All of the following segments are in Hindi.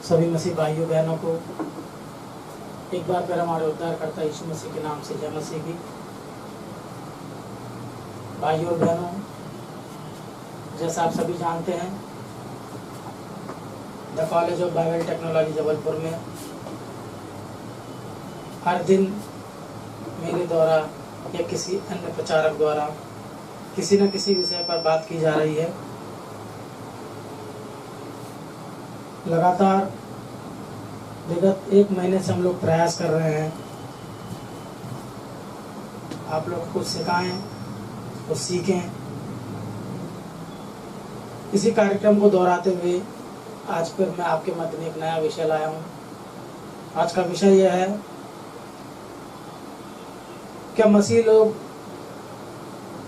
सभी मसीह भाइयों बहनों को एक बार फिर हमारे उद्धारकर्ता यीशु मसीह के नाम से जय मसीह की। भाइयों और बहनों, जैसा आप सभी जानते हैं, the college of Bible technology Jabalpur में हर दिन मेरे द्वारा या किसी अन्य प्रचारक द्वारा किसी न किसी विषय पर बात की जा रही है। लगातार विगत 1 महीने से हम लोग प्रयास कर रहे हैं आप लोग कुछ सिखाएं, कुछ सीखें। इसी कार्यक्रम को दोहराते हुए आज फिर मैं आपके मध्य में एक नया विषय लाया हूँ। आज का विषय यह है, क्या मसीह लोग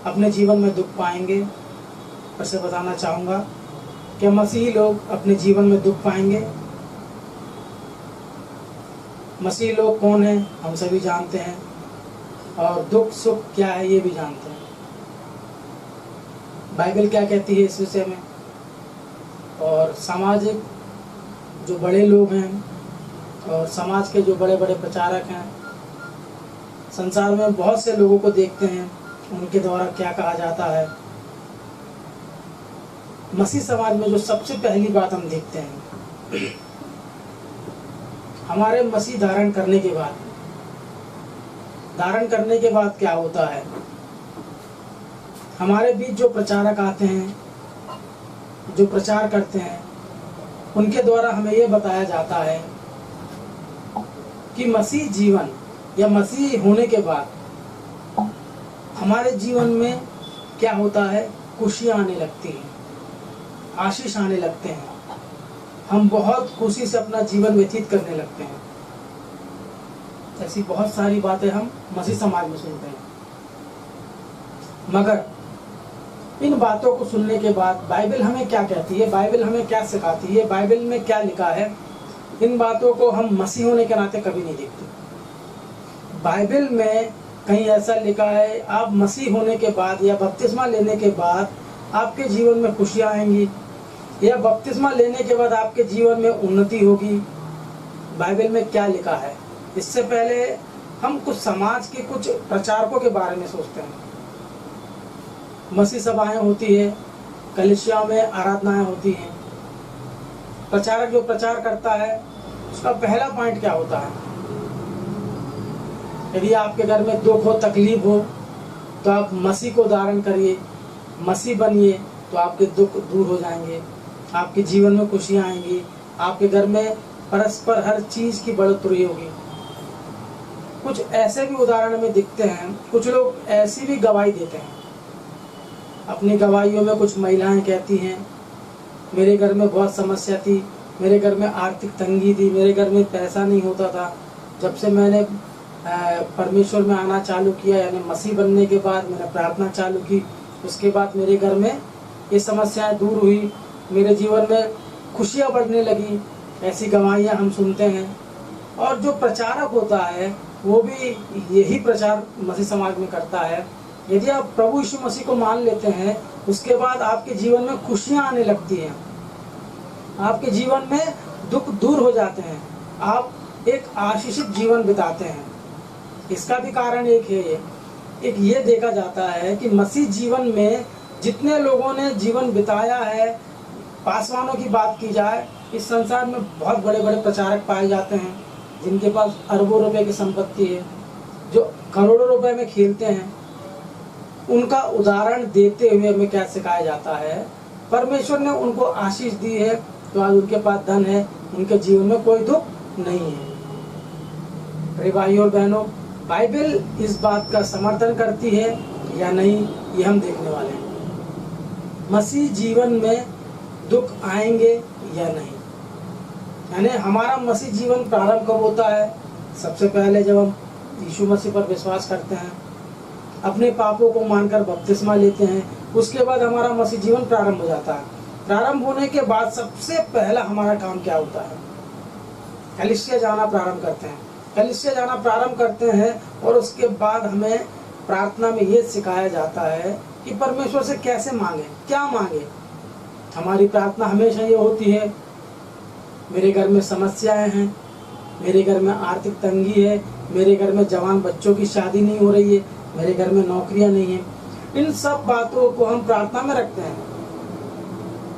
अपने जीवन में दुख पाएंगे? फिर से बताना चाहूँगा, क्या मसीही लोग अपने जीवन में दुख पाएंगे? मसीही लोग कौन हैं हम सभी जानते हैं, और दुख सुख क्या है ये भी जानते हैं। बाइबल क्या कहती है इस विषय में, और सामाजिक जो बड़े लोग हैं और समाज के जो बड़े बड़े प्रचारक हैं, संसार में बहुत से लोगों को देखते हैं, उनके द्वारा क्या कहा जाता है। मसीह समाज में जो सबसे पहली बात हम देखते हैं, हमारे मसीह धारण करने के बाद क्या होता है। हमारे बीच जो प्रचारक आते हैं, जो प्रचार करते हैं, उनके द्वारा हमें यह बताया जाता है कि मसीह जीवन या मसीह होने के बाद हमारे जीवन में क्या होता है। खुशियाँ आने लगती हैं, आशीष आने लगते हैं, हम बहुत खुशी से अपना जीवन व्यतीत करने लगते हैं। ऐसी बहुत सारी बातें हम मसीह समाज में सुनते हैं, मगर इन बातों को सुनने के बाद बाइबल हमें क्या कहती है, बाइबल हमें क्या सिखाती है, बाइबल में क्या लिखा है, इन बातों को हम मसीह होने के नाते कभी नहीं देखते। बाइबल में कहीं ऐसा लिखा है, आप मसीह होने के बाद या बपतिस्मा लेने के बाद आपके जीवन में खुशियाँ आएंगी, या बपतिस्मा लेने के बाद आपके जीवन में उन्नति होगी। बाइबल में क्या लिखा है, इससे पहले हम कुछ समाज के कुछ प्रचारकों के बारे में सोचते हैं। मसीह सभाएं होती है, कलीसिया में आराधनाएं होती हैं। प्रचारक जो प्रचार करता है, उसका पहला पॉइंट क्या होता है। यदि आपके घर में दुख हो, तकलीफ हो, तो आप मसीह को धारण करिए, मसीह बनिए, तो आपके दुख दूर हो जाएंगे, आपके जीवन में खुशियाँ आएंगी, आपके घर में परस्पर हर चीज़ की बढ़ोतरी होगी। कुछ ऐसे भी उदाहरण में दिखते हैं, कुछ लोग ऐसी भी गवाही देते हैं। अपनी गवाहियों में कुछ महिलाएं कहती हैं, मेरे घर में बहुत समस्या थी, मेरे घर में आर्थिक तंगी थी, मेरे घर में पैसा नहीं होता था। जब से मैंने परमेश्वर में आना चालू किया, यानी मसीह बनने के बाद मैंने प्रार्थना चालू की, उसके बाद मेरे घर में ये समस्याएं दूर हुई, मेरे जीवन में खुशियाँ बढ़ने लगी। ऐसी गवाहियाँ हम सुनते हैं। और जो प्रचारक होता है वो भी यही प्रचार मसीह समाज में करता है। यदि आप प्रभु यीशु मसीह को मान लेते हैं, उसके बाद आपके जीवन में खुशियाँ आने लगती हैं, आपके जीवन में दुख दूर हो जाते हैं, आप एक आशीषित जीवन बिताते हैं। इसका भी कारण एक ये देखा जाता है कि मसीह जीवन में जितने लोगों ने जीवन बिताया है, पासवानों की बात की जाए, इस संसार में बहुत बड़े बड़े प्रचारक पाए जाते हैं, जिनके पास अरबों रुपए की संपत्ति है, जो करोड़ों रुपए में खेलते हैं। उनका उदाहरण देते हुए हमें क्या सिखाया जाता है, परमेश्वर ने उनको आशीष दी है, तो आज उनके पास धन है, उनके जीवन में कोई दुख नहीं है। अरे भाइयों और बहनों, बाइबल इस बात का समर्थन करती है या नहीं, ये हम देखने वाले हैं। मसीह जीवन में दुख आएंगे या नहीं, यानी हमारा मसीह जीवन प्रारंभ कब होता है। सबसे पहले जब हम यीशु मसीह पर विश्वास करते हैं, अपने पापों को मानकर बपतिस्मा लेते हैं, उसके बाद हमारा मसीह जीवन प्रारंभ हो जाता है। प्रारंभ होने के बाद सबसे पहला हमारा काम क्या होता है, कलीसिया जाना प्रारंभ करते हैं। कलीसिया जाना प्रारंभ करते हैं, और उसके बाद हमें प्रार्थना में ये सिखाया जाता है कि परमेश्वर से कैसे मांगे, क्या मांगे। हमारी प्रार्थना हमेशा ये होती है, मेरे घर में समस्याएं हैं, मेरे घर में आर्थिक तंगी है, मेरे घर में जवान बच्चों की शादी नहीं हो रही है, मेरे घर में नौकरियां नहीं है। इन सब बातों को हम प्रार्थना में रखते हैं।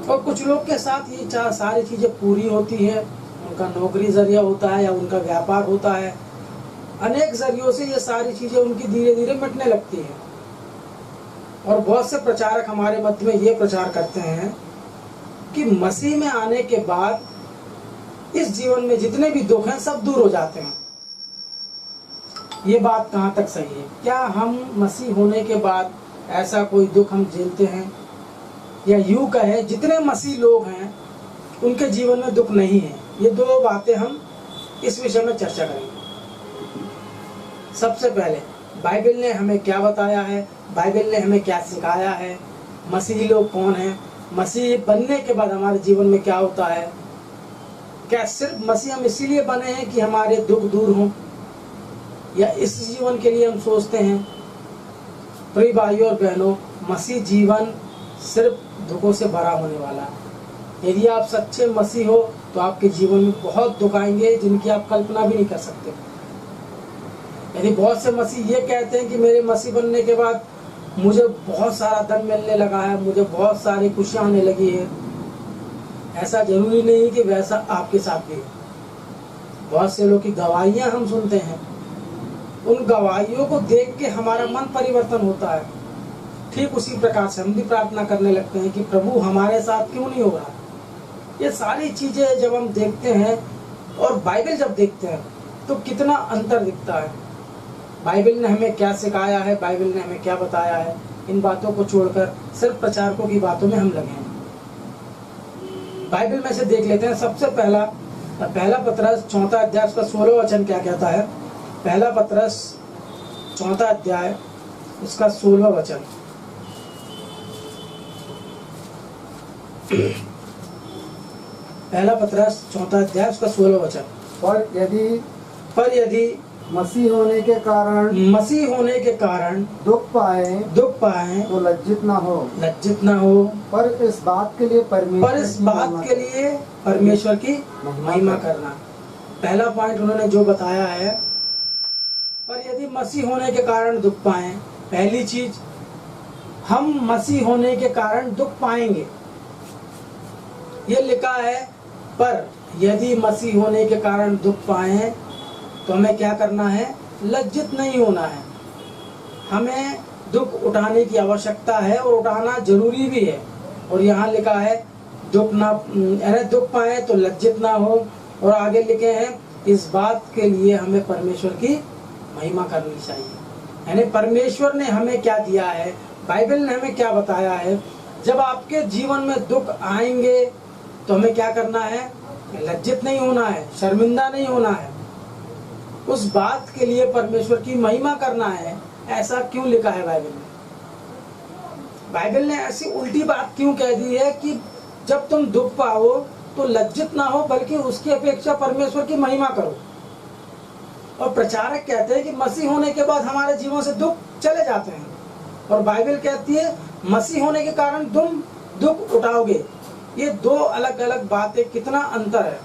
और कुछ लोग के साथ ये सारी चीज़ें पूरी होती है, उनका नौकरी जरिया होता है या उनका व्यापार होता है, अनेक जरियों से ये सारी चीज़ें उनकी धीरे धीरे मिटने लगती हैं। और बहुत से प्रचारक हमारे मध्य में ये प्रचार करते हैं कि मसीह में आने के बाद इस जीवन में जितने भी दुख हैं सब दूर हो जाते हैं। ये बात कहाँ तक सही है? क्या हम मसीह होने के बाद ऐसा कोई दुख हम झेलते हैं? या यूं कहे जितने मसीह लोग हैं उनके जीवन में दुख नहीं है? ये दो बातें हम इस विषय में चर्चा करेंगे। सबसे पहले बाइबल ने हमें क्या बताया है, बाइबल ने हमें क्या सिखाया है, मसीही लोग कौन हैं, मसीह बनने के बाद हमारे जीवन में क्या होता है, क्या सिर्फ मसीह हम इसीलिए बने हैं कि हमारे दुख दूर हों, या इस जीवन के लिए हम सोचते हैं? प्रिय भाइयों और बहनों, मसीह जीवन सिर्फ दुखों से भरा होने वाला है। यदि आप सच्चे मसीह हो तो आपके जीवन में बहुत दुख आएंगे जिनकी आप कल्पना भी नहीं कर सकते। यदि बहुत से मसीह ये कहते हैं कि मेरे मसीह बनने के बाद मुझे बहुत सारा धन मिलने लगा है, मुझे बहुत सारी खुशियाँ आने लगी है, ऐसा जरूरी नहीं कि वैसा आपके साथ भी हो। बहुत से लोग की गवाहियाँ हम सुनते हैं, उन गवाहियों को देख के हमारा मन परिवर्तन होता है। ठीक उसी प्रकार से हम भी प्रार्थना करने लगते हैं कि प्रभु हमारे साथ क्यों नहीं हो रहा। ये सारी चीजें जब हम देखते हैं और बाइबल जब देखते हैं तो कितना अंतर दिखता है। बाइबल ने हमें क्या सिखाया है, बाइबल ने हमें क्या बताया है, इन बातों को छोड़कर सिर्फ प्रचारकों की बातों में हम लगे हैं। बाइबल में से देख लेते हैं। सबसे पहला पत्रस 4 अध्याय उसका 16 वचन क्या कहता है? पहला पत्रस 4 अध्याय उसका 16 वचन। पहला पत्रस 4 अध्याय उसका 16 वचन। पर यदि मसीह होने के कारण दुख पाए तो लज्जित ना हो, पर इस बात के लिए परमेश्वर की महिमा करना। पहला पॉइंट उन्होंने जो बताया है, पर यदि मसीह होने के कारण दुख पाए, पहली चीज हम मसीह होने के कारण दुख पाएंगे। ये लिखा है, पर यदि मसीह होने के कारण दुख पाए तो हमें क्या करना है? लज्जित नहीं होना है। हमें दुख उठाने की आवश्यकता है और उठाना जरूरी भी है। और यहाँ लिखा है दुख पाए तो लज्जित ना हो, और आगे लिखे हैं इस बात के लिए हमें परमेश्वर की महिमा करनी चाहिए। यानी परमेश्वर ने हमें क्या दिया है, बाइबल ने हमें क्या बताया है। जब आपके जीवन में दुख आएंगे तो हमें क्या करना है? लज्जित नहीं होना है, शर्मिंदा नहीं होना है, उस बात के लिए परमेश्वर की महिमा करना है। ऐसा क्यों लिखा है बाइबल में? बाइबल ने ऐसी उल्टी बात क्यों कह दी है कि जब तुम दुख पाओ तो लज्जित ना हो, बल्कि उसकी अपेक्षा परमेश्वर की महिमा करो। और प्रचारक कहते हैं कि मसीह होने के बाद हमारे जीवन से दुख चले जाते हैं, और बाइबल कहती है मसीह होने के कारण तुम दुख उठाओगे। ये दो अलग अलग बातें, कितना अंतर है।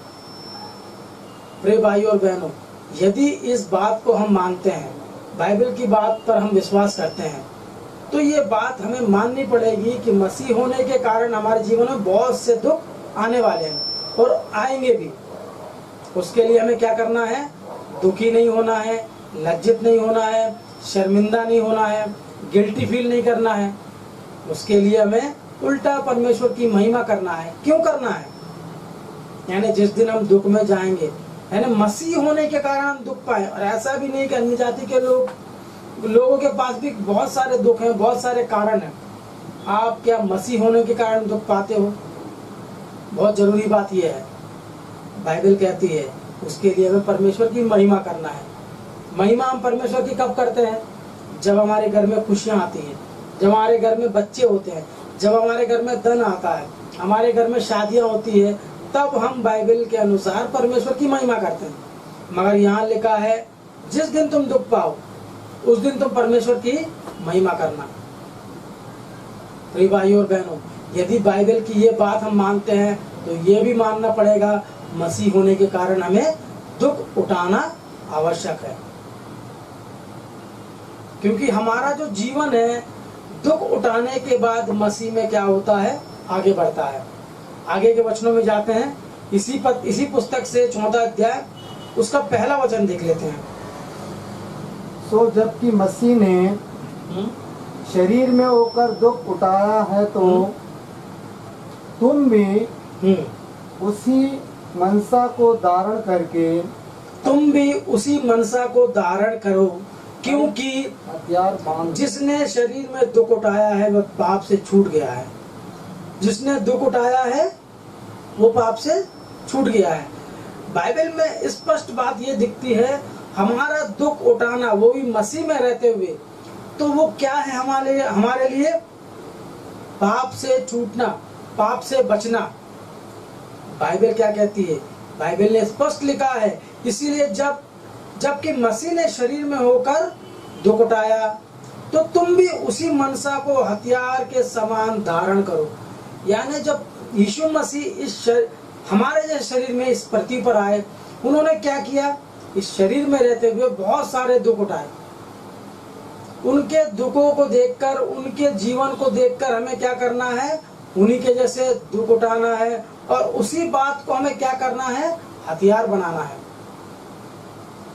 प्रिय भाइयों और बहनों, यदि इस बात को हम मानते हैं, बाइबल की बात पर हम विश्वास करते हैं, तो ये बात हमें माननी पड़ेगी कि मसीह होने के कारण हमारे जीवन में बहुत से दुख आने वाले हैं और आएंगे भी। उसके लिए हमें क्या करना है? दुखी नहीं होना है, लज्जित नहीं होना है, शर्मिंदा नहीं होना है, गिल्टी फील नहीं करना है। उसके लिए हमें उल्टा परमेश्वर की महिमा करना है। क्यों करना है? यानी जिस दिन हम दुख में जाएंगे, यानी मसीह होने के कारण हम दुख पाए। और ऐसा भी नहीं कि अन्य जाति के लोगों के पास भी बहुत सारे दुख हैं, बहुत सारे कारण हैं। आप क्या मसीह होने के कारण दुख पाते हो? बहुत जरूरी बात यह है, बाइबल कहती है उसके लिए हमें परमेश्वर की महिमा करना है। महिमा हम परमेश्वर की कब करते हैं? जब हमारे घर में खुशियाँ आती हैं, जब हमारे घर में बच्चे होते हैं, जब हमारे घर में धन आता है, हमारे घर में शादियाँ होती है, तब हम बाइबल के अनुसार परमेश्वर की महिमा करते हैं। मगर यहाँ लिखा है जिस दिन तुम दुख पाओ उस दिन तुम परमेश्वर की महिमा करना। प्रिय भाइयों और बहनों, यदि बाइबल की ये बात हम मानते हैं तो ये भी मानना पड़ेगा मसीह होने के कारण हमें दुख उठाना आवश्यक है, क्योंकि हमारा जो जीवन है दुख उठाने के बाद मसीह में क्या होता है, आगे बढ़ता है। आगे के वचनों में जाते हैं, इसी पुस्तक से 4वां अध्याय उसका पहला वचन देख लेते हैं। सो जबकि मसीह ने शरीर में होकर दुख उठाया है तो तुम भी उसी मनसा को धारण करके करो, क्योंकि जिसने शरीर में दुख उठाया है वह पाप से छूट गया है। जिसने दुख उठाया है वो पाप से छूट गया है। बाइबल में स्पष्ट बात ये दिखती है, हमारा दुख उठाना वो भी मसीह में रहते हुए, तो वो क्या है हमारे लिए पाप से छूटना, पाप से बचना। बाइबल क्या कहती है, बाइबल ने स्पष्ट लिखा है, इसीलिए जबकि मसीह ने शरीर में होकर दुख उठाया तो तुम भी उसी मनसा को हथियार के समान धारण करो। यानी जब यीशु मसीह हमारे जैसे शरीर में इस पृथ्वी पर आए, उन्होंने क्या किया, इस शरीर में रहते हुए बहुत सारे दुख उठाए। उनके दुखों को देखकर, उनके जीवन को देखकर हमें क्या करना है, उन्हीं के जैसे दुख उठाना है और उसी बात को हमें क्या करना है, हथियार बनाना है।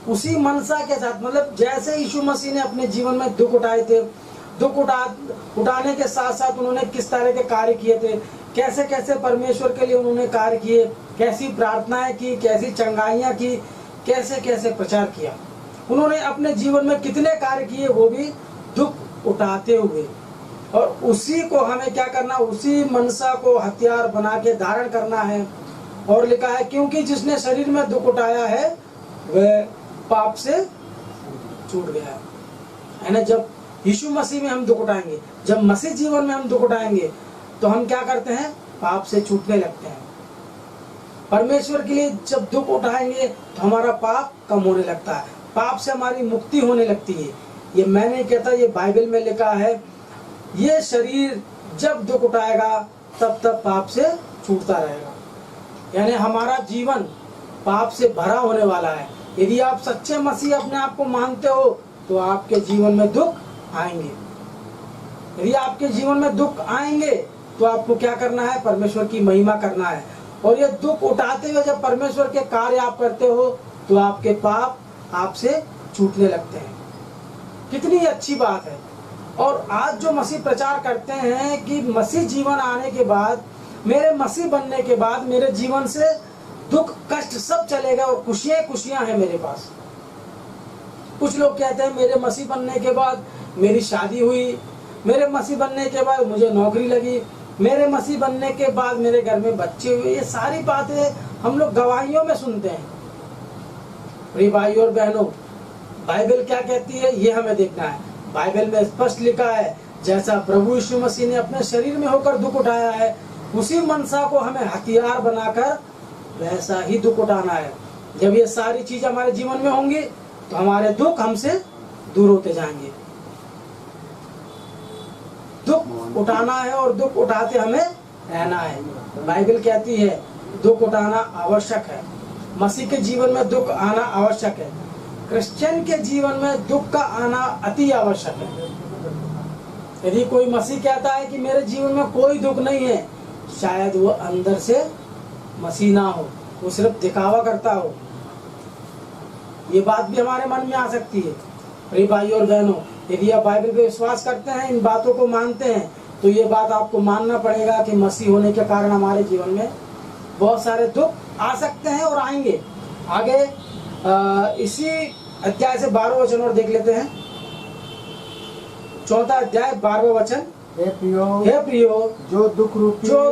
उसी मनसा के साथ, मतलब जैसे यीशु मसीह ने अपने जीवन में दुख उठाए थे, दुख उठाने के साथ साथ उन्होंने किस तरह के कार्य किए थे, कैसे कैसे परमेश्वर के लिए उन्होंने कार्य किए, कैसी प्रार्थनाएं की, कैसी चंगाइयां की, कैसे कैसे प्रचार किया, उन्होंने अपने जीवन में कितने कार्य किए, वो भी दुख उठाते हुए। और उसी को हमें क्या करना, उसी मनसा को हथियार बना के धारण करना है। और लिखा है, क्योंकि जिसने शरीर में दुख उठाया है वह पाप से छूट गया है ना। जब यीशु मसीह में हम दुख उठाएंगे, जब मसीह जीवन में हम दुख उठाएंगे, तो हम क्या करते हैं, पाप से छूटने लगते हैं। परमेश्वर के लिए जब दुख उठाएंगे तो हमारा पाप कम होने लगता है, पाप से हमारी मुक्ति होने लगती है। ये मैं नहीं कहता, ये बाइबल में लिखा है। ये शरीर जब दुख उठाएगा तब पाप से छूटता रहेगा, यानी हमारा जीवन पाप से भरा होने वाला है। यदि आप सच्चे मसीह अपने आप को मानते हो तो आपके जीवन में दुख आएंगे। यदि आपके जीवन में दुख आएंगे तो आपको क्या करना है, परमेश्वर की महिमा करना है। और ये दुख उठाते हुए जब परमेश्वर के कार्य आप करते हो तो आपके पाप आपसे छूटने लगते हैं। कितनी अच्छी बात है। और आज जो मसीह प्रचार करते हैं कि मसीह जीवन आने के बाद, मेरे मसीह बनने के बाद मेरे जीवन से दुख कष्ट सब चलेगा और खुशियां हैं मेरे पास। कुछ लोग कहते हैं मेरे मसीह बनने के बाद मेरी शादी हुई, मेरे मसीह बनने के बाद मुझे नौकरी लगी, मेरे मसीह बनने के बाद मेरे घर में बच्चे हुए। ये सारी बातें हम लोग गवाहियों में सुनते हैं। प्रिय भाइयों और बहनों, बाइबल क्या कहती है ये हमें देखना है। बाइबल में स्पष्ट लिखा है, जैसा प्रभु यीशु मसीह ने अपने शरीर में होकर दुख उठाया है, उसी मनसा को हमें हथियार बनाकर वैसा ही दुख उठाना है। जब ये सारी चीज हमारे जीवन में होंगी तो हमारे दुख हमसे दूर होते जाएंगे। दुख उठाना है और दुख उठाते हमें रहना है। बाइबल कहती है दुख उठाना आवश्यक है। मसीह के जीवन में दुख आना आवश्यक है। क्रिश्चियन के जीवन में दुख का आना अति आवश्यक है। यदि कोई मसीह कहता है कि मेरे जीवन में कोई दुख नहीं है, शायद वो अंदर से मसीह ना हो, वो सिर्फ दिखावा करता हो। ये बात भी हमारे मन में आ सकती है। प्रिय भाइयों और बहनों, यदि आप बाइबल पे विश्वास करते हैं, इन बातों को मानते हैं, तो ये बात आपको मानना पड़ेगा कि मसीह होने के कारण हमारे जीवन में बहुत सारे दुख आ सकते हैं और आएंगे। आगे इसी अध्याय से 12वां वचन और देख लेते हैं। 4वां अध्याय 12वां वचन। हे प्रियो, जो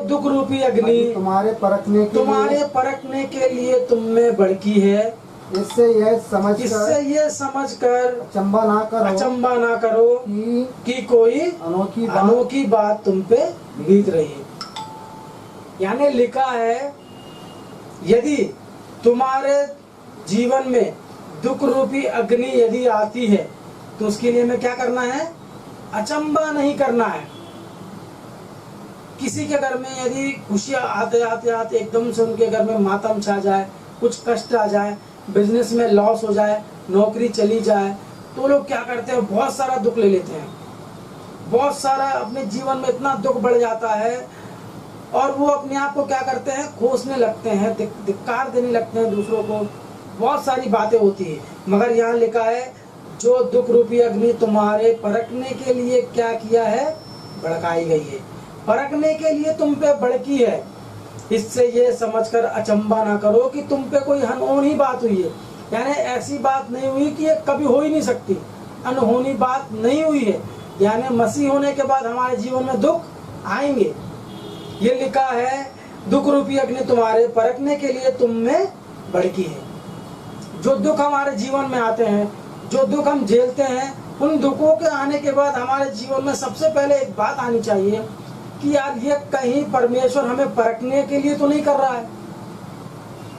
दुख रूपी अग्नि तुम्हारे परखने के लिए तुम में भड़की है, इससे यह समझकर अचंबा ना करो कि कोई अनोखी बात तुम पे बीत रही है। यानी लिखा है, यदि तुम्हारे जीवन में दुख रूपी अग्नि यदि आती है तो उसके लिए हमें क्या करना है, अचंबा नहीं करना है। किसी के घर में यदि खुशियाँ आते आते आते एकदम से उनके घर में मातम छा जाए, कुछ कष्ट आ जाए, बिजनेस में लॉस हो जाए, नौकरी चली जाए, तो लोग क्या करते हैं, बहुत सारा दुख ले लेते हैं, बहुत सारा अपने जीवन में इतना दुख बढ़ जाता है और वो अपने आप को क्या करते हैं, कोसने लगते हैं, धिक्कार देने लगते हैं दूसरों को, बहुत सारी बातें होती है। मगर यहाँ लिखा है जो दुख रूपी अग्नि तुम्हारे परखने के लिए क्या किया है, भड़काई गई है। परखने के लिए तुम पे भड़की है। इससे ये समझकर अचंभा ना करो कि तुम पे कोई अनहोनी बात हुई है, यानी ऐसी बात नहीं हुई कि ये कभी हो ही नहीं सकती, अनहोनी बात नहीं हुई है, यानी मसीह होने के बाद हमारे जीवन में दुख आएंगे। ये लिखा है दुख रूपी अग्नि तुम्हारे परखने के लिए तुम में भड़की है। जो दुख हमारे जीवन में आते हैं, जो दुख हम झेलते हैं, उन दुखों के आने के बाद हमारे जीवन में सबसे पहले एक बात आनी चाहिए कि यार ये कहीं परमेश्वर हमें परखने के लिए तो नहीं कर रहा है,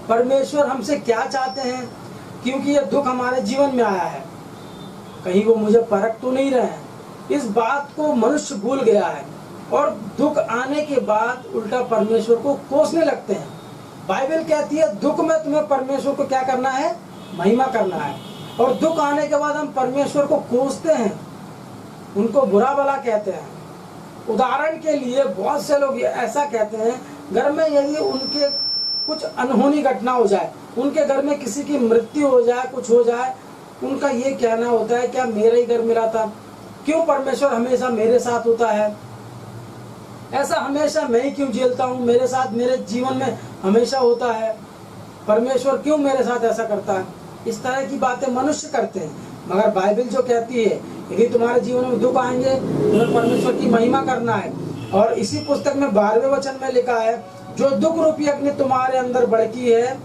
परमेश्वर हमसे क्या चाहते हैं, क्योंकि ये दुख हमारे जीवन में आया है, कहीं वो मुझे परख तो नहीं रहे हैं। इस बात को मनुष्य भूल गया है और दुख आने के बाद उल्टा परमेश्वर को कोसने लगते हैं। बाइबल कहती है दुख में तुम्हें परमेश्वर को क्या करना है, महिमा करना है, और दुख आने के बाद हम परमेश्वर को कोसते हैं, उनको बुरा भला कहते हैं। उदाहरण के लिए बहुत से लोग ऐसा कहते हैं, घर में यदि उनके कुछ अनहोनी घटना हो जाए, उनके घर में किसी की मृत्यु हो जाए, कुछ हो जाए, उनका ये कहना होता है क्या मेरा ही घर मिला था, क्यों परमेश्वर हमेशा मेरे साथ होता है, ऐसा हमेशा मैं ही क्यों झेलता हूँ, मेरे साथ मेरे जीवन में हमेशा होता है, परमेश्वर क्यों मेरे साथ ऐसा करता है। इस तरह की बातें मनुष्य करते हैं। मगर बाइबल जो कहती है यदि तुम्हारे जीवन में दुख आएंगे तो परमेश्वर की महिमा करना है। और इसी पुस्तक में 12वें वचन में लिखा है जो दुख रूपी अग्नि तुम्हारे अंदर भड़की है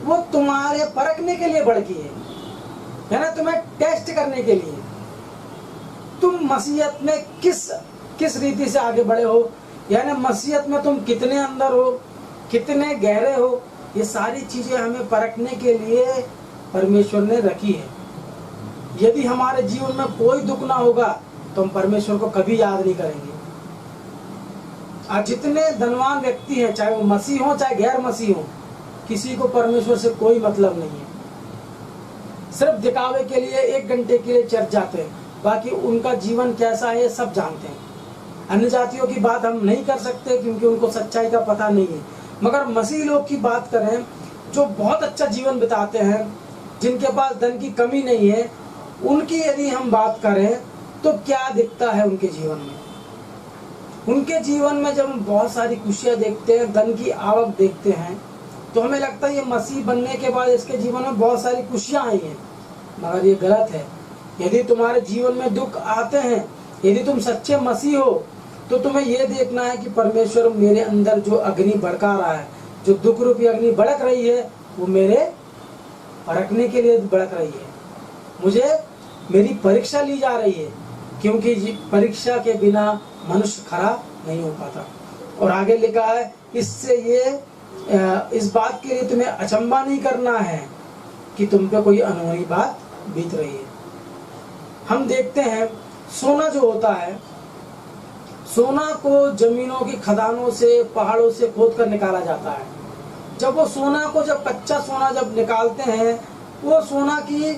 वो तुम्हारे परखने के लिए भड़की है ना, तुम्हें टेस्ट करने के लिए। तुम मसीहत में किस रीति से आगे बढ़े हो, यानी मसीहत में तुम कितने अंदर हो, कितने गहरे हो, ये सारी चीजें हमें परखने के लिए परमेश्वर ने रखी है। यदि हमारे जीवन में कोई दुख ना होगा तो हम परमेश्वर को कभी याद नहीं करेंगे। आज जितने धनवान व्यक्ति हैं, चाहे वो मसीह हो चाहे गैर मसीह हो, किसी को परमेश्वर से कोई मतलब नहीं है। सिर्फ दिखावे के लिए 1 घंटे के लिए चर्च जाते हैं, बाकी उनका जीवन कैसा है सब जानते हैं। अन्य जातियों की बात हम नहीं कर सकते क्योंकि उनको सच्चाई का पता नहीं है। मगर मसीह लोग की बात करें जो बहुत अच्छा जीवन बिताते हैं, जिनके पास धन की कमी नहीं है, उनकी यदि हम बात करें तो क्या दिखता है उनके जीवन में। उनके जीवन में जब हम बहुत सारी खुशियां देखते हैं, धन की आवक देखते हैं, तो हमें लगता है ये मसीह बनने के बाद इसके जीवन में बहुत सारी खुशियां आई हैं। मगर ये गलत है। यदि तुम्हारे जीवन में दुख आते हैं, यदि तुम सच्चे मसीह हो, तो तुम्हें यह देखना है कि परमेश्वर मेरे अंदर जो अग्नि भड़का रहा है, जो दुख रूपी अग्नि भड़क रही है, वो मेरे परखने के लिए भड़क रही है। मुझे मेरी परीक्षा ली जा रही है, क्योंकि परीक्षा के बिना मनुष्य खरा नहीं हो पाता। और आगे लिखा है इससे इस बात के लिए तुम्हें अचंभा नहीं करना है कि तुम पे कोई अनहोनी बात बीत रही है। हम देखते हैं सोना जो होता है, सोना को जमीनों की खदानों से, पहाड़ों से खोद कर निकाला जाता है। जब वो सोना को, जब कच्चा सोना जब निकालते हैं, वो सोना की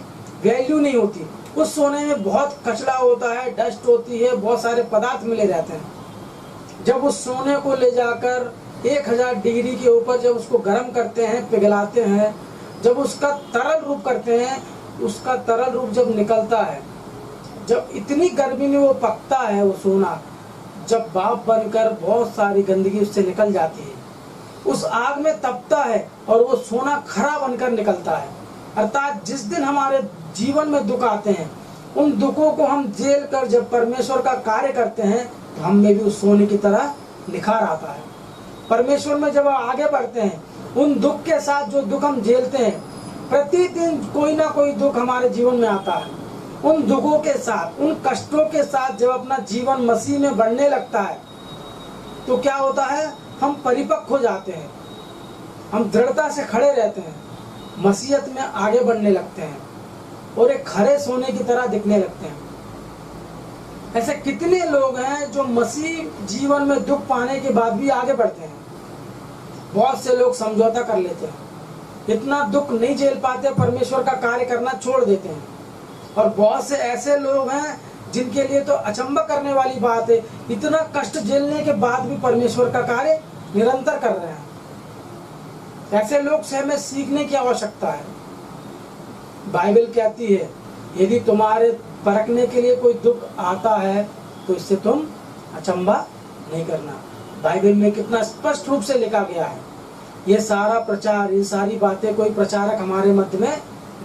वैल्यू नहीं होती। उस सोने में बहुत कचरा होता है, डस्ट होती है, बहुत सारे पदार्थ मिले रहते हैं। जब उस सोने को ले जाकर 1000 डिग्री के ऊपर जब उसको गर्म करते हैं, पिघलाते हैं, जब उसका तरल रूप करते हैं, उसका तरल रूप जब निकलता है, जब इतनी गर्मी में वो पकता है, वो सोना जब भाप बनकर बहुत सारी गंदगी उससे निकल जाती है, उस आग में तपता है और वो सोना खरा बनकर निकलता है। अर्थात जिस दिन हमारे जीवन में दुख आते हैं, उन दुखों को हम झेल कर जब परमेश्वर का कार्य करते हैं, तो हम में भी उस सोने की तरह निखार आता है। परमेश्वर में जब आगे बढ़ते हैं, उन दुख के साथ जो दुख हम झेलते हैं, प्रतिदिन कोई ना कोई दुख हमारे जीवन में आता है। उन दुखों के साथ, उन कष्टों के साथ जब अपना जीवन मसीह में बढ़ने लगता है, तो क्या होता है, हम परिपक्व हो जाते हैं, हम दृढ़ता से खड़े रहते हैं, मसीहत में आगे बढ़ने लगते हैं और एक खरे सोने की तरह दिखने लगते हैं। ऐसे कितने लोग हैं जो मसीह जीवन में दुख पाने के बाद भी आगे बढ़ते हैं। बहुत से लोग समझौता कर लेते हैं, इतना दुख नहीं झेल पाते, परमेश्वर का कार्य करना छोड़ देते हैं। और बहुत से ऐसे लोग हैं जिनके लिए तो अचंभा करने वाली बात है, इतना कष्ट झेलने के बाद भी परमेश्वर का कार्य निरंतर कर रहे हैं। ऐसे लोग से हमें सीखने की आवश्यकता है। बाइबल कहती है यदि तुम्हारे परखने के लिए कोई दुख आता है तो इससे तुम अचंभा नहीं करना। बाइबल में कितना स्पष्ट रूप से लिखा गया है। ये सारा प्रचार, ये सारी बातें कोई प्रचारक हमारे मध्य में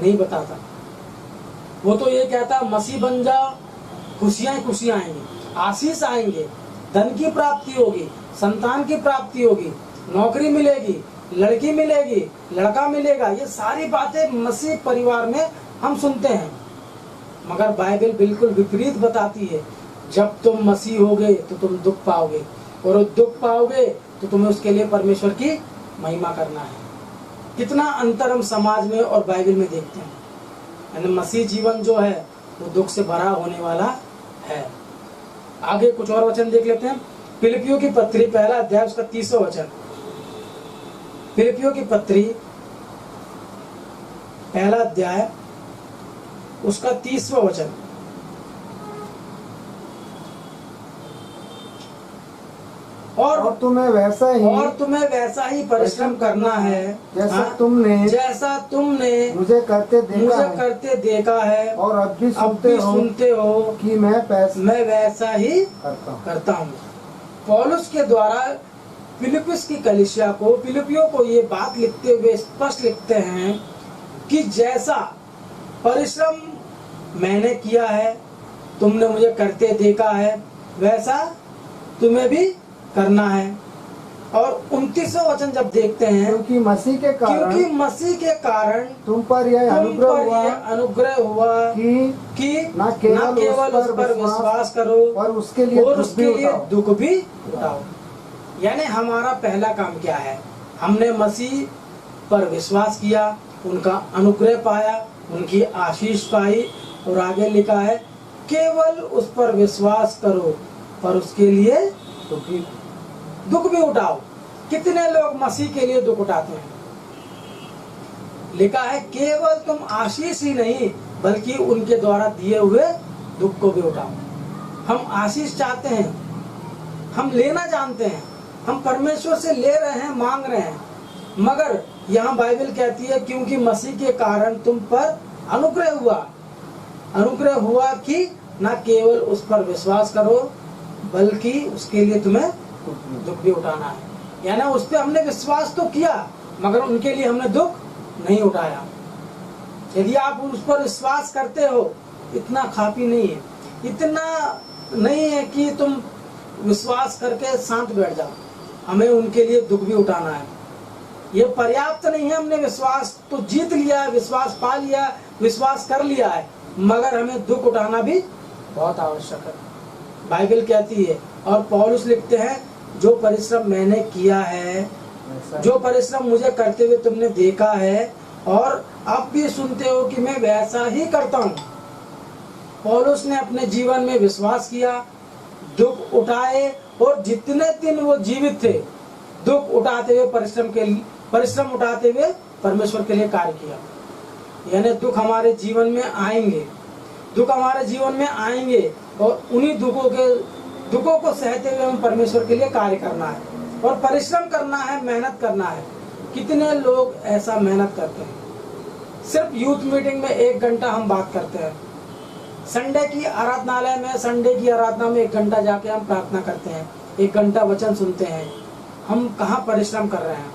नहीं बताता। वो तो ये कहता मसीह बन जाओ, खुशियां खुशियां आएंगी, आशीष आएंगे, धन की प्राप्ति होगी, संतान की प्राप्ति होगी, नौकरी मिलेगी, लड़की मिलेगी, लड़का मिलेगा। ये सारी बातें मसीह परिवार में हम सुनते हैं। मगर बाइबल बिल्कुल विपरीत बताती है, जब तुम मसीह होगे तो तुम दुख पाओगे, और दुख पाओगे तो तुम्हें उसके लिए परमेश्वर की महिमा करना है। कितना अंतर हम समाज में और बाइबल में देखते हैं। यानी मसीह जीवन जो है वो दुख से भरा होने वाला है। आगे कुछ और वचन देख लेते हैं। फिलिपियों की पत्री 1 अध्याय उसका 30वां वचन। फिलिपियों की पत्री 1 अध्याय उसका 30वां वचन। और तुम्हें वैसा ही परिश्रम करना है जैसा तुमने मुझे करते देखा है और अब भी सुनते हो कि मैं वैसा ही करता हूँ। पौलुस के द्वारा फिलिप्पिस की कलीसिया को, फिलिपियों को ये बात लिखते हुए स्पष्ट लिखते हैं कि जैसा परिश्रम मैंने किया है, तुमने मुझे करते देखा है, वैसा तुम्हें भी करना है। और 29वां वचन जब देखते हैं, क्योंकि मसीह के कारण तुम पर यह अनुग्रह हुआ कि न केवल उस पर विश्वास करो और उसके लिए दुख भी उठाओ। यानी हमारा पहला काम क्या है? हमने मसीह पर विश्वास किया, उनका अनुग्रह पाया, उनकी आशीष पाई, और आगे लिखा है केवल उस पर विश्वास करो पर उसके लिए दुख भी उठाओ। कितने लोग मसीह के लिए दुख उठाते हैं? लिखा है केवल तुम आशीष ही नहीं बल्कि उनके द्वारा दिए हुए दुख को भी उठाओ। हम आशीष चाहते हैं, हम लेना जानते हैं, हम परमेश्वर से ले रहे हैं, मांग रहे हैं, मगर यहाँ बाइबल कहती है क्योंकि मसीह के कारण तुम पर अनुग्रह हुआ कि न केवल उस पर विश्वास करो बल्कि उसके लिए तुम्हें दुख भी उठाना है। यानी उस पर हमने विश्वास तो किया मगर उनके लिए हमने दुख नहीं उठाया। यदि आप उस पर विश्वास करते हो, इतना काफी नहीं है, इतना नहीं है कि तुम विश्वास करके शांत बैठ जाओ। हमें उनके लिए दुख भी उठाना है। ये पर्याप्त नहीं है, हमने विश्वास तो जीत लिया, विश्वास पा लिया, विश्वास कर लिया है, मगर हमें दुख उठाना भी बहुत आवश्यक है। बाइबल कहती है और पौलुस लिखते हैं जो परिश्रम मैंने किया है, जो परिश्रम मुझे करते हुए तुमने देखा है और अब भी सुनते हो कि मैं वैसा ही करता हूँ। पौलुस ने अपने जीवन में विश्वास किया, दुख उठाए, और जितने दिन वो जीवित थे दुख उठाते हुए परिश्रम उठाते हुए परमेश्वर के लिए कार्य किया। यानी दुख हमारे जीवन में आएंगे, और उन्हीं दुखों को सहते हुए हम परमेश्वर के लिए कार्य करना है और परिश्रम करना है, मेहनत करना है। कितने लोग ऐसा मेहनत करते हैं? सिर्फ यूथ मीटिंग में 1 घंटा हम बात करते हैं, संडे की आराधनालय में, संडे की आराधना में 1 घंटा जाके हम प्रार्थना करते हैं, 1 घंटा वचन सुनते हैं। हम कहाँ परिश्रम कर रहे हैं?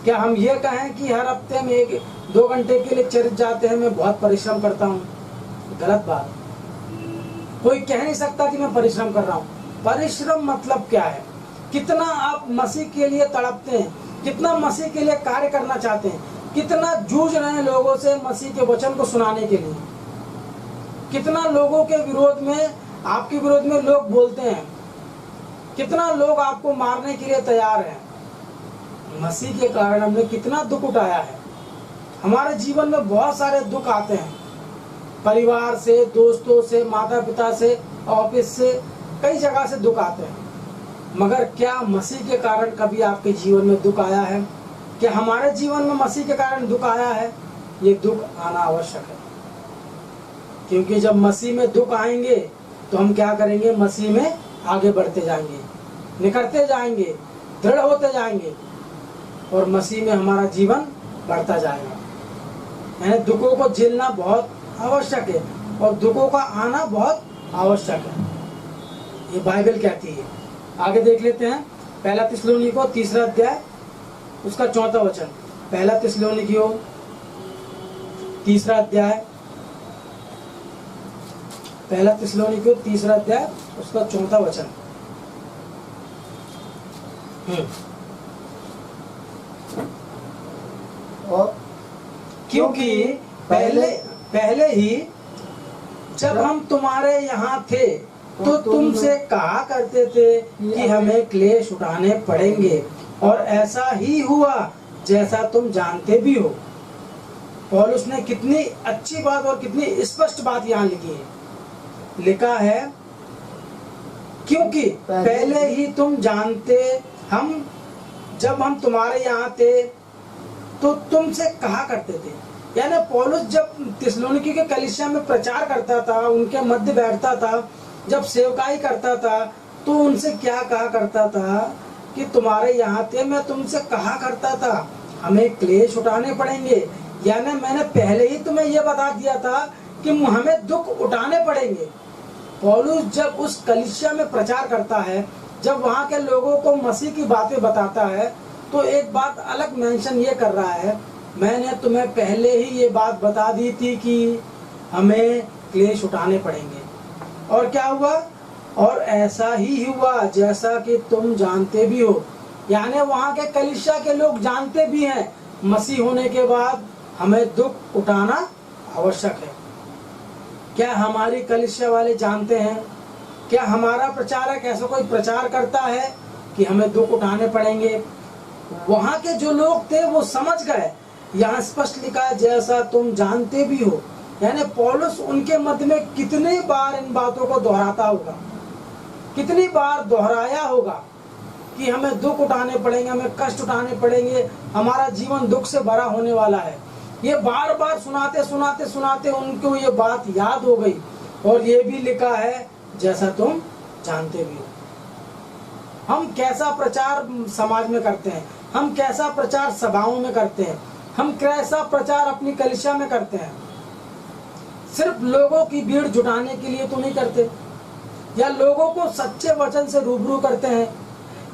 क्या हम ये कहें कि हर हफ्ते में 1-2 घंटे के लिए चर्च जाते हैं, मैं बहुत परिश्रम करता हूँ? गलत बात। कोई कह नहीं सकता कि मैं परिश्रम कर रहा हूँ। परिश्रम मतलब क्या है? कितना आप मसीह के लिए तड़पते हैं, कितना मसीह के लिए कार्य करना चाहते हैं, कितना जूझ रहे हैं लोगों से मसीह के वचन को सुनाने के लिए, कितना लोगों के विरोध में, आपके विरोध में लोग बोलते हैं, कितना लोग आपको मारने के लिए तैयार हैं। मसीह के कारण हमने कितना दुख उठाया है। हमारे जीवन में बहुत सारे दुख आते हैं, परिवार से, दोस्तों से, माता पिता से, ऑफिस से, कई जगह से दुख आते हैं, मगर क्या मसीह के कारण कभी आपके जीवन में दुख आया है? क्या हमारे जीवन में मसीह के कारण दुख आया है? ये दुख आना आवश्यक है, क्योंकि जब मसीह में दुख आएंगे तो हम क्या करेंगे? मसीह में आगे बढ़ते जाएंगे, निखरते जाएंगे, दृढ़ होते जाएंगे और मसीह में हमारा जीवन बढ़ता जाएगा। यानी दुखों को झेलना बहुत आवश्यक है और दुखों का आना बहुत आवश्यक है, ये बाइबल कहती है। आगे देख लेते हैं, पहला थिस्सलुनीकियों 3 अध्याय उसका 4 वचन। पहला थिस्सलुनीकियों 3 अध्याय, पहला थिस्सलुनीकियों 3 अध्याय उसका 4 वचन। और क्योंकि पहले ही जब हम तुम्हारे यहाँ थे तो तुमसे कहा करते थे कि हमें क्लेश उठाने पड़ेंगे, और ऐसा ही हुआ जैसा तुम जानते भी हो। पौलुस ने कितनी अच्छी बात और कितनी स्पष्ट बात यहाँ लिखी है। लिखा है क्योंकि पहले ही तुम जानते, जब हम तुम्हारे यहाँ थे तो तुमसे कहा करते थे। यानी पौलुस जब थिस्सलुनीकी के कलीसिया में प्रचार करता था, उनके मध्य बैठता था, जब सेवकाई करता था, तो उनसे क्या कहा करता था कि तुम्हारे यहाँ थे, मैं तुमसे कहा करता था हमें क्लेश उठाने पड़ेंगे। यानी मैंने पहले ही तुम्हें यह बता दिया था कि हमें दुख उठाने पड़ेंगे। पौलुस जब उस कलीसिया में प्रचार करता है, जब वहाँ के लोगों को मसीह की बातें बताता है, तो एक बात अलग मेंशन ये कर रहा है, मैंने तुम्हें पहले ही ये बात बता दी थी कि हमें क्लेश उठाने पड़ेंगे। और क्या हुआ? और ऐसा ही हुआ जैसा कि तुम जानते भी हो। यानी वहाँ के कलीसिया के लोग जानते भी हैं मसीह होने के बाद हमें दुख उठाना आवश्यक है। क्या हमारी कलीसिया वाले जानते हैं? क्या हमारा प्रचारक ऐसा कोई प्रचार करता है कि हमें दुख उठाने पड़ेंगे? वहाँ के जो लोग थे वो समझ गए। यहाँ स्पष्ट लिखा है जैसा तुम जानते भी हो। यानी पौलुस उनके मध्य में कितनी बार इन बातों को दोहराता होगा, कितनी बार दोहराया होगा कि हमें दुख उठाने पड़ेंगे, हमें कष्ट उठाने पड़ेंगे, हमारा जीवन दुख से भरा होने वाला है। ये बार बार सुनाते सुनाते सुनाते उनको ये बात याद हो गई। और ये भी लिखा है जैसा तुम जानते भी हो। हम कैसा प्रचार समाज में करते हैं, हम कैसा प्रचार सभाओं में करते हैं, हम कैसा प्रचार अपनी कलीसिया में करते हैं। सिर्फ लोगों की भीड़ जुटाने के लिए तो नहीं करते, या लोगों को सच्चे वचन से रूबरू करते हैं।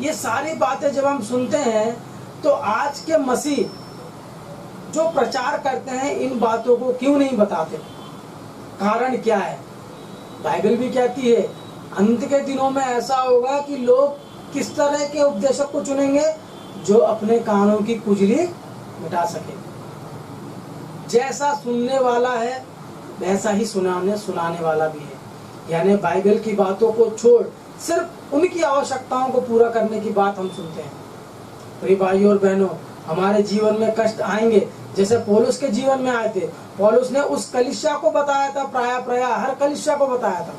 ये सारी बातें जब हम सुनते हैं तो आज के मसीह जो प्रचार करते हैं इन बातों को क्यों नहीं बताते? कारण क्या है? बाइबल भी कहती है अंत के दिनों में ऐसा होगा कि लोग किस तरह के उपदेशक को चुनेंगे जो अपने कानों की कुजली मिटा सके। जैसा सुनने वाला है वैसा ही सुनाने वाला भी है। यानी बाइबल की बातों को छोड़ सिर्फ उनकी आवश्यकताओं को पूरा करने की बात हम सुनते हैं। प्रिय भाइयों और बहनों, हमारे जीवन में कष्ट आएंगे जैसे पौलुस के जीवन में आए थे। पौलुस ने उस कलीसिया को बताया था, प्राय हर कलीसिया को बताया था।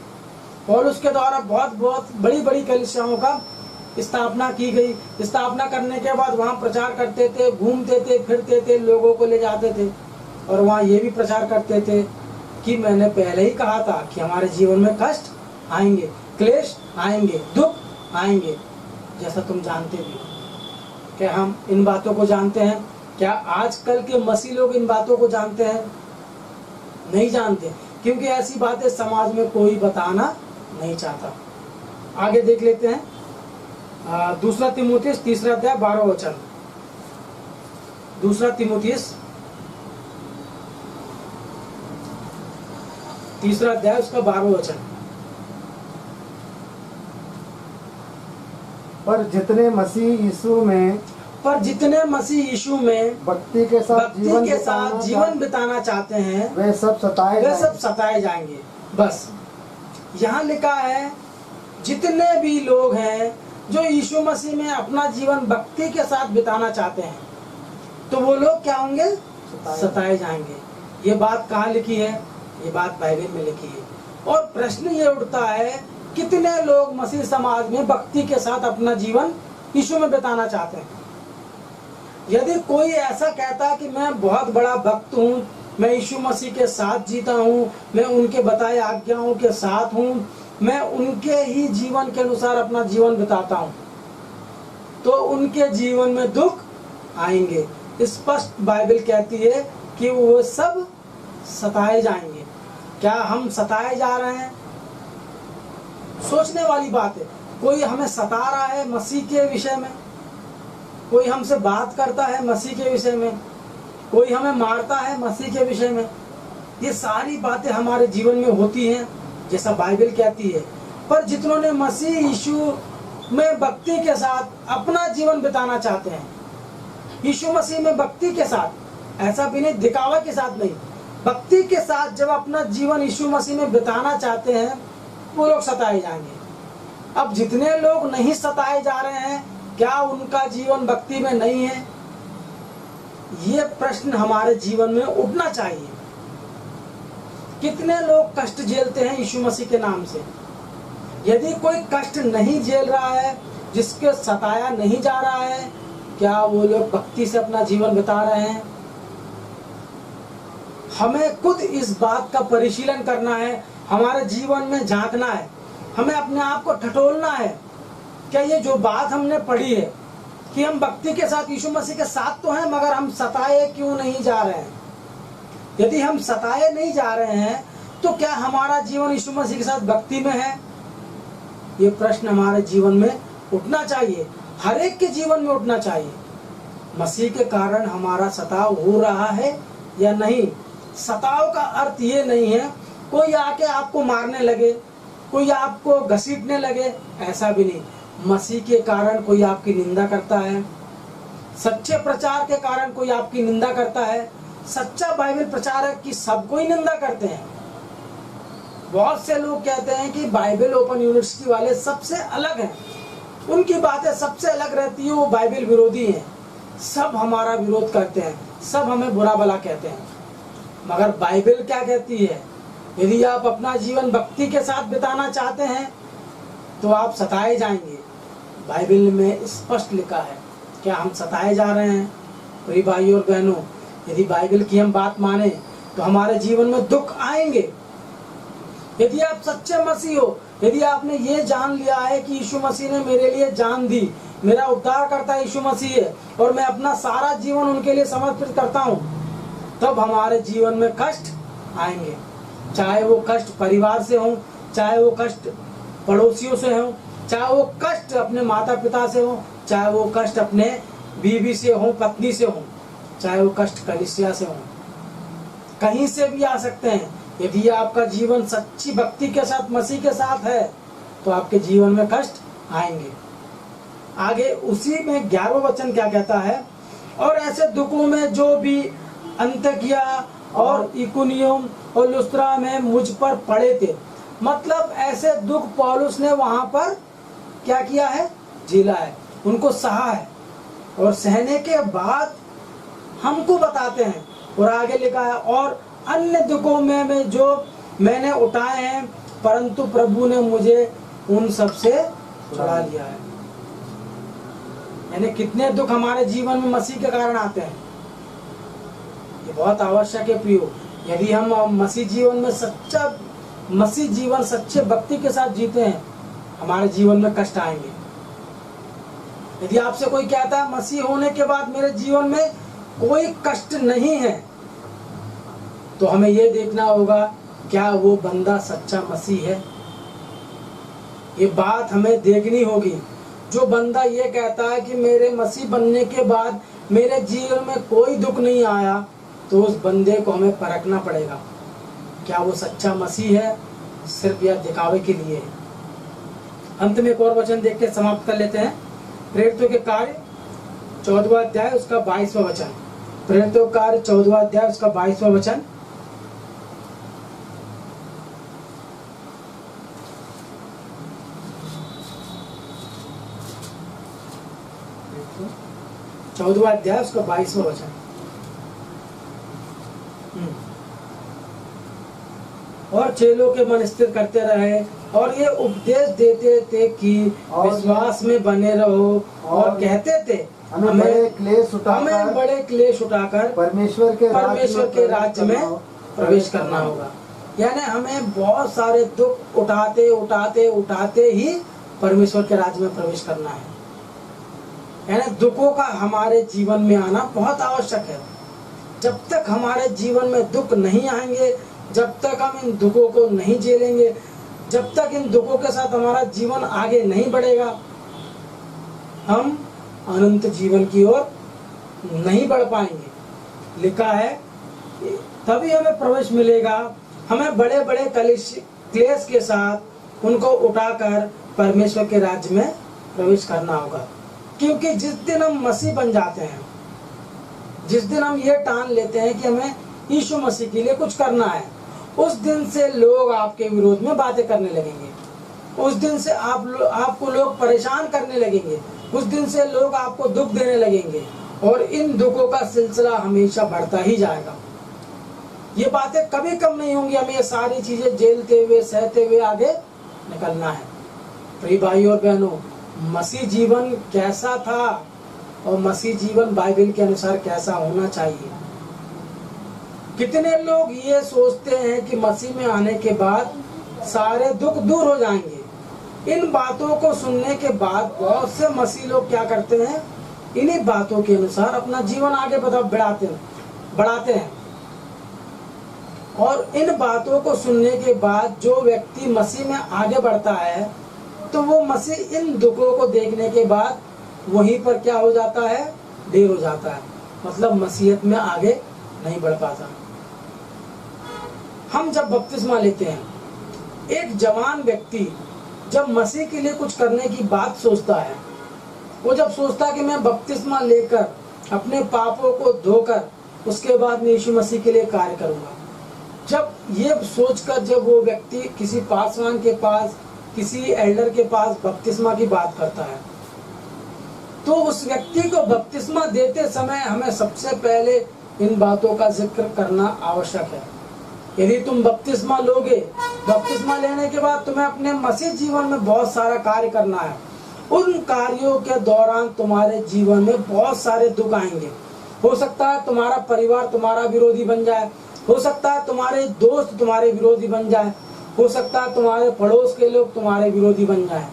पौलुस के द्वारा बहुत बड़ी बड़ी कलीसियाओं का स्थापना की गई। स्थापना करने के बाद वहाँ प्रचार करते थे, घूमते थे, फिरते थे, लोगों को ले जाते थे और वहाँ ये भी प्रचार करते थे कि मैंने पहले ही कहा था कि हमारे जीवन में कष्ट आएंगे, क्लेश आएंगे, दुख आएंगे, जैसा तुम जानते भी हो। क्या हम इन बातों को जानते हैं? क्या आजकल के मसीह लोग इन बातों को जानते हैं? नहीं जानते, क्योंकि ऐसी बातें समाज में कोई बताना नहीं चाहता। आगे देख लेते हैं, 2 तीमुथियुस 3 अध्याय 12 वचन। 2 तीमुथियुस 3 अध्याय उसका 12 वचन। पर जितने मसीह यीशु में भक्ति के साथ जीवन बिताना चाहते हैं वे सब सताए जाएंगे। बस यहाँ लिखा है जितने भी लोग हैं जो यीशु मसीह में अपना जीवन भक्ति के साथ बिताना चाहते हैं तो वो लोग क्या होंगे? सताए जाएंगे। ये बात कहाँ लिखी है? ये बात बाइबल में लिखी है। और प्रश्न ये उठता है, कितने लोग मसीह समाज में भक्ति के साथ अपना जीवन यीशु में बिताना चाहते हैं? यदि कोई ऐसा कहता है कि मैं बहुत बड़ा भक्त हूँ, मैं यीशु मसीह के साथ जीता हूँ, मैं उनके बताए आज्ञाओं के साथ हूँ, मैं उनके ही जीवन के अनुसार अपना जीवन बिताता हूँ, तो उनके जीवन में दुख आएंगे। स्पष्ट बाइबल कहती है कि वो सब सताए जाएंगे। क्या हम सताए जा रहे हैं? सोचने वाली बात है। कोई हमें सता रहा है मसीह के विषय में, कोई हमसे बात करता है मसीह के विषय में, कोई हमें मारता है मसीह के विषय में। ये सारी बातें हमारे जीवन में होती हैं जैसा बाइबल कहती है। पर जितनों ने मसीह यीशु में भक्ति के साथ अपना जीवन बिताना चाहते हैं, यीशु मसीह में भक्ति के साथ, ऐसा भी नहीं दिखावा के साथ नहीं, भक्ति के साथ जब अपना जीवन यीशु मसीह में बिताना चाहते हैं, वो लोग सताए जाएंगे। अब जितने लोग नहीं सताए जा रहे हैं, क्या उनका जीवन भक्ति में नहीं है? ये प्रश्न हमारे जीवन में उठना चाहिए। कितने लोग कष्ट झेलते हैं यीशु मसीह के नाम से? यदि कोई कष्ट नहीं झेल रहा है, जिसके सताया नहीं जा रहा है, क्या वो लोग भक्ति से अपना जीवन बिता रहे हैं? हमें खुद इस बात का परिशीलन करना है, हमारे जीवन में झांकना है, हमें अपने आप को ठटोलना है। क्या ये जो बात हमने पढ़ी है कि हम भक्ति के साथ यीशु मसीह के साथ तो हैं, मगर हम सताए क्यों नहीं जा रहे हैं? यदि हम सताए नहीं जा रहे हैं, तो क्या हमारा जीवन यीशु मसीह के साथ भक्ति में है? ये प्रश्न हमारे जीवन में उठना चाहिए, हर एक के जीवन में उठना चाहिए। मसीह के कारण हमारा सताव हो रहा है या नहीं? सताव का अर्थ ये नहीं है कोई आके आपको मारने लगे, कोई आपको घसीटने लगे, ऐसा भी नहीं। मसीह के कारण कोई आपकी निंदा करता है, सच्चे प्रचार के कारण कोई आपकी निंदा करता है। सच्चा बाइबल प्रचारक की सबको ही निंदा करते हैं। बहुत से लोग कहते हैं कि बाइबल ओपन यूनिवर्सिटी वाले सबसे अलग हैं, उनकी बातें सबसे अलग रहती है, वो बाइबल विरोधी हैं, सब हमारा विरोध करते हैं, सब हमें बुरा भला कहते हैं। मगर बाइबल क्या कहती है? यदि आप अपना जीवन भक्ति के साथ बिताना चाहते हैं तो आप सताए जाएंगे। बाइबल में स्पष्ट लिखा है। क्या हम सताए जा रहे हैं? प्रिय भाइयों और बहनों, यदि बाइबल की हम बात माने तो हमारे जीवन में दुख आएंगे। यदि आप सच्चे मसीह हो, यदि आपने ये जान लिया है कि यीशु मसीह ने मेरे लिए जान दी, मेरा उद्धार करता यीशु मसीह है और मैं अपना सारा जीवन उनके लिए समर्पित करता हूँ, तब हमारे जीवन में कष्ट आएंगे। चाहे वो कष्ट परिवार से हो, चाहे वो कष्ट पड़ोसियों से हो, चाहे वो कष्ट अपने माता पिता से हो, चाहे वो कष्ट अपने बीवी से हो, पत्नी से हो, चाहे वो कष्ट कलीसिया से हो, कहीं से भी आ सकते हैं। यदि आपका जीवन सच्ची भक्ति के साथ मसीह के साथ है तो आपके जीवन में कष्ट आएंगे। आगे उसी में 11वां वचन क्या कहता है? और ऐसे दुखों में जो भी अंतकिया और इकुनियम और लुस्त्रा में मुझ पर पड़े थे। मतलब ऐसे दुख पौलुस ने वहां पर क्या किया है? झेला है, उनको सहा है, और सहने के बाद हमको बताते हैं। और आगे लिखा है, और अन्य दुखों में जो मैंने उठाए हैं, परंतु प्रभु ने मुझे उन सब से छुड़ा लिया है। यानी कितने दुख हमारे जीवन में मसीह के कारण आते हैं, ये बहुत आवश्यक है प्रियो। यदि हम मसीह जीवन में सच्चा मसीह जीवन सच्चे भक्ति के साथ जीते हैं, हमारे जीवन में कष्ट आएंगे। यदि आपसे कोई कहता है मसीह होने के बाद मेरे जीवन में कोई कष्ट नहीं है, तो हमें यह देखना होगा क्या वो बंदा सच्चा मसीह है। ये बात हमें देखनी होगी। जो बंदा ये कहता है कि मेरे मसीह बनने के बाद मेरे जीवन में कोई दुख नहीं आया, तो उस बंदे को हमें परखना पड़ेगा, क्या वो सच्चा मसीह है, सिर्फ यह दिखावे के लिए है। अंत में एक और वचन देख के समाप्त कर लेते हैं। प्रेरितों के कार्य 14वां अध्याय उसका 22वां वचन। प्रेरितों के कार्य 14वां अध्याय उसका 22वां वचन। चौदहवां अध्याय उसका 22वां वचन। और चेलों के मन स्थिर करते रहे और ये उपदेश देते थे कि विश्वास में बने रहो और कहते थे हमें बड़े क्लेश उठाकर परमेश्वर के राज्य में प्रवेश करना होगा। यानी हमें बहुत सारे दुख उठाते उठाते उठाते ही परमेश्वर के राज्य में प्रवेश करना है। यानी दुखों का हमारे जीवन में आना बहुत आवश्यक है। जब तक हमारे जीवन में दुख नहीं आएंगे, जब तक हम इन दुखों को नहीं झेलेंगे, जब तक इन दुखों के साथ हमारा जीवन आगे नहीं बढ़ेगा, हम अनंत जीवन की ओर नहीं बढ़ पाएंगे। लिखा है तभी हमें प्रवेश मिलेगा। हमें बड़े बड़े क्लेश के साथ उनको उठाकर परमेश्वर के राज्य में प्रवेश करना होगा। क्योंकि जिस दिन हम मसीह बन जाते हैं, जिस दिन हम ये ठान लेते हैं कि हमें यीशु मसीह के लिए कुछ करना है, उस दिन से लोग आपके विरोध में बातें करने लगेंगे। उस दिन से आपको लोग परेशान करने लगेंगे। उस दिन से लोग आपको दुख देने लगेंगे और इन दुखों का सिलसिला हमेशा बढ़ता ही जाएगा। ये बातें कभी कम नहीं होंगी। हमें ये सारी चीजें झेलते हुए सहते हुए आगे निकलना है। प्रिय भाई और बहनों, मसीह जीवन कैसा था और मसीह जीवन बाइबल के अनुसार कैसा होना चाहिए। कितने लोग ये सोचते हैं कि मसीह में आने के बाद सारे दुख दूर हो जाएंगे। इन बातों को सुनने के बाद बहुत से मसीह लोग क्या करते हैं, इन्हीं बातों के अनुसार अपना जीवन आगे बढ़ाते हैं। और इन बातों को सुनने के बाद जो व्यक्ति मसीह में आगे बढ़ता है, तो वो मसीह इन दुखों को देखने के बाद वहीं पर क्या हो जाता है, देर हो जाता है। मतलब मसीहत में आगे नहीं बढ़ पाता। हम जब बपतिस्मा लेते हैं, एक जवान व्यक्ति जब मसीह के लिए कुछ करने की बात सोचता है, वो जब सोचता है कि मैं बपतिस्मा लेकर अपने पापों को धोकर उसके बाद मैं यीशु मसीह के लिए कार्य करूंगा, जब ये सोचकर जब वो व्यक्ति किसी पासवान के पास, किसी एल्डर के पास बपतिस्मा की बात करता है, तो उस व्यक्ति को बपतिस्मा देते समय हमें सबसे पहले इन बातों का जिक्र करना आवश्यक है। यदि तुम बपतिस्मा लोगे, बपतिस्मा लेने के बाद तुम्हें अपने मसीह जीवन में बहुत सारा कार्य करना है। उन कार्यों के दौरान तुम्हारे जीवन में बहुत सारे दुख आएंगे। हो सकता है तुम्हारा परिवार तुम्हारा विरोधी बन जाए, हो सकता है तुम्हारे दोस्त तुम्हारे विरोधी बन जाए, हो सकता है तुम्हारे पड़ोस के लोग तुम्हारे विरोधी बन जाए।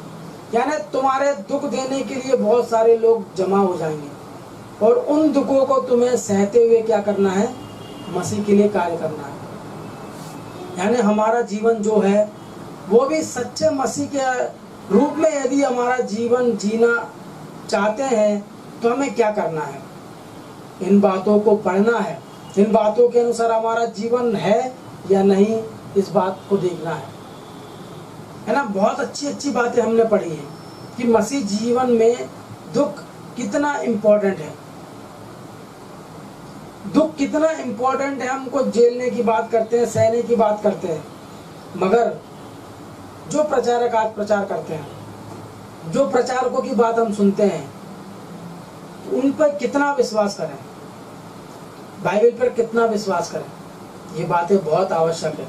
यानी तुम्हारे दुख देने के लिए बहुत सारे लोग जमा हो जाएंगे और उन दुखों को तुम्हें सहते हुए क्या करना है, मसीह के लिए कार्य करना है। यानी हमारा जीवन जो है वो भी सच्चे मसीह के रूप में यदि हमारा जीवन जीना चाहते हैं, तो हमें क्या करना है, इन बातों को पढ़ना है। इन बातों के अनुसार हमारा जीवन है या नहीं, इस बात को देखना है ना। बहुत अच्छी अच्छी बातें हमने पढ़ी है कि मसीह जीवन में दुख कितना इम्पोर्टेंट है। दुख कितना इम्पोर्टेंट है, हमको झेलने की बात करते हैं, सहने की बात करते हैं, मगर जो प्रचारक आज प्रचार करते हैं, जो प्रचारकों की बात हम सुनते हैं, उन पर कितना विश्वास करें, बाइबल पर कितना विश्वास करें, ये बातें बहुत आवश्यक है।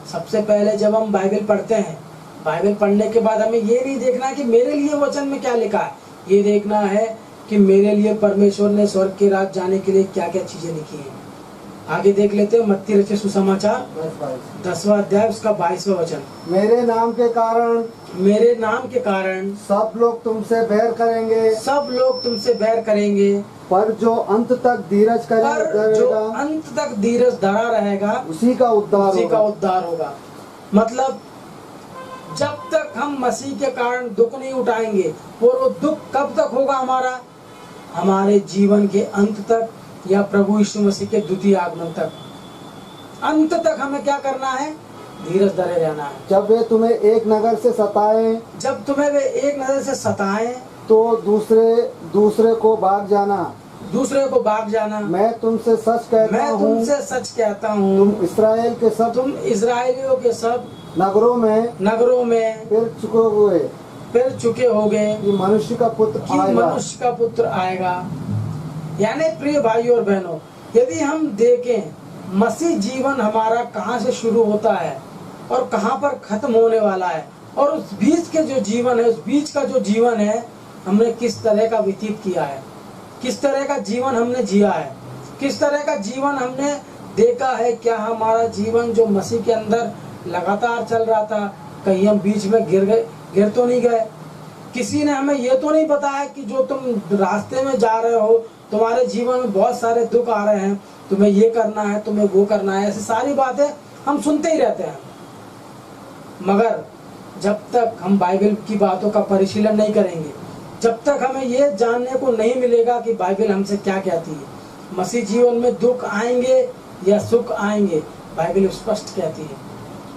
सबसे पहले जब हम बाइबल पढ़ते हैं, बाइबल पढ़ने के बाद हमें ये नहीं देखना कि मेरे लिए वचन में क्या लिखा है, ये देखना है कि मेरे लिए परमेश्वर ने स्वर्ग के राज्य जाने के लिए क्या क्या चीजें लिखी है। आगे देख लेते हैं मत्ती रचित सुसमाचार 10वां अध्याय उसका 22वां वचन। मेरे नाम के कारण सब लोग तुमसे बैर करेंगे, सब लोग तुमसे बैर करेंगे, पर जो अंत तक धीरज धरा रहेगा उसी का उद्धार होगा। मतलब जब तक हम मसीह के कारण दुख नहीं उठाएंगे, और वो दुख कब तक होगा हमारा, हमारे जीवन के अंत तक या प्रभु यीशु मसीह के द्वितीय आगमन तक। अंत तक हमें क्या करना है, धीरज धरे रहना है। जब वे तुम्हें एक नगर से सताएं, तो दूसरे को भाग जाना। मैं तुमसे सच कहता हूँ, तुम इस्राएलियों के सब नगरों में फिर चुके होगे कि मनुष्य का पुत्र आएगा। यानी प्रिय भाइयों और बहनों, यदि हम देखें मसीह जीवन हमारा कहाँ से शुरू होता है और कहाँ पर खत्म होने वाला है, और उस बीच के जो जीवन है, उस बीच का जो जीवन है हमने किस तरह का व्यतीत किया है, किस तरह का जीवन हमने जिया है, किस तरह का जीवन हमने देखा है। क्या हमारा जीवन जो मसीह के अंदर लगातार चल रहा था, कहीं हम बीच में गिर तो नहीं गए। किसी ने हमें ये तो नहीं बताया कि जो तुम रास्ते में जा रहे हो, तुम्हारे जीवन में बहुत सारे दुख आ रहे हैं, तुम्हें ये करना है, तुम्हें वो करना है, ऐसी सारी बातें हम सुनते ही रहते हैं। मगर जब तक हम बाइबल की बातों का परिशीलन नहीं करेंगे, जब तक हमें ये जानने को नहीं मिलेगा कि बाइबल हमसे क्या कहती है, मसीह जीवन में दुख आएंगे या सुख आएंगे, बाइबल स्पष्ट कहती है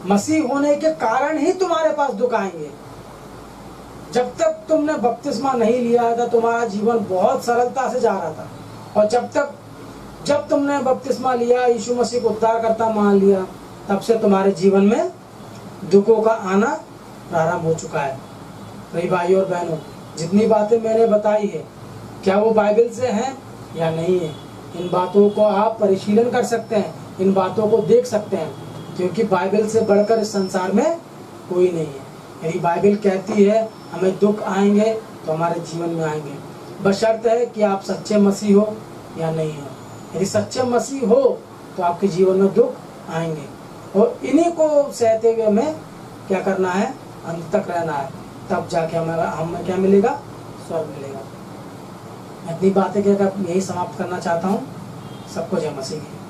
मसीह होने के कारण ही तुम्हारे पास दुख आएंगे। जब तक तुमने बपतिस्मा नहीं लिया था, तुम्हारा जीवन बहुत सरलता से जा रहा था, और जब तुमने बपतिस्मा लिया, यीशु मसीह को उद्धारकर्ता मान लिया, तब से तुम्हारे जीवन में दुखों का आना प्रारंभ हो चुका है। मेरी भाइयों और बहनों, जितनी बातें मैंने बताई है, क्या वो बाइबल से हैं या नहीं है, इन बातों को आप परिशीलन कर सकते हैं, इन बातों को देख सकते हैं, क्योंकि बाइबल से बढ़कर इस संसार में कोई नहीं है। यदि बाइबल कहती है हमें दुख आएंगे तो हमारे जीवन में आएंगे, बशर्ते है कि आप सच्चे मसीह हो या नहीं हो। यदि सच्चे मसीह हो तो आपके जीवन में दुख आएंगे, और इन्हीं को सहते हुए हमें क्या करना है, अंत तक रहना है, तब जाके हमें क्या मिलेगा, स्वर्ग मिलेगा। इतनी बातें कहकर यही समाप्त करना चाहता हूँ। सबको जय मसीह की।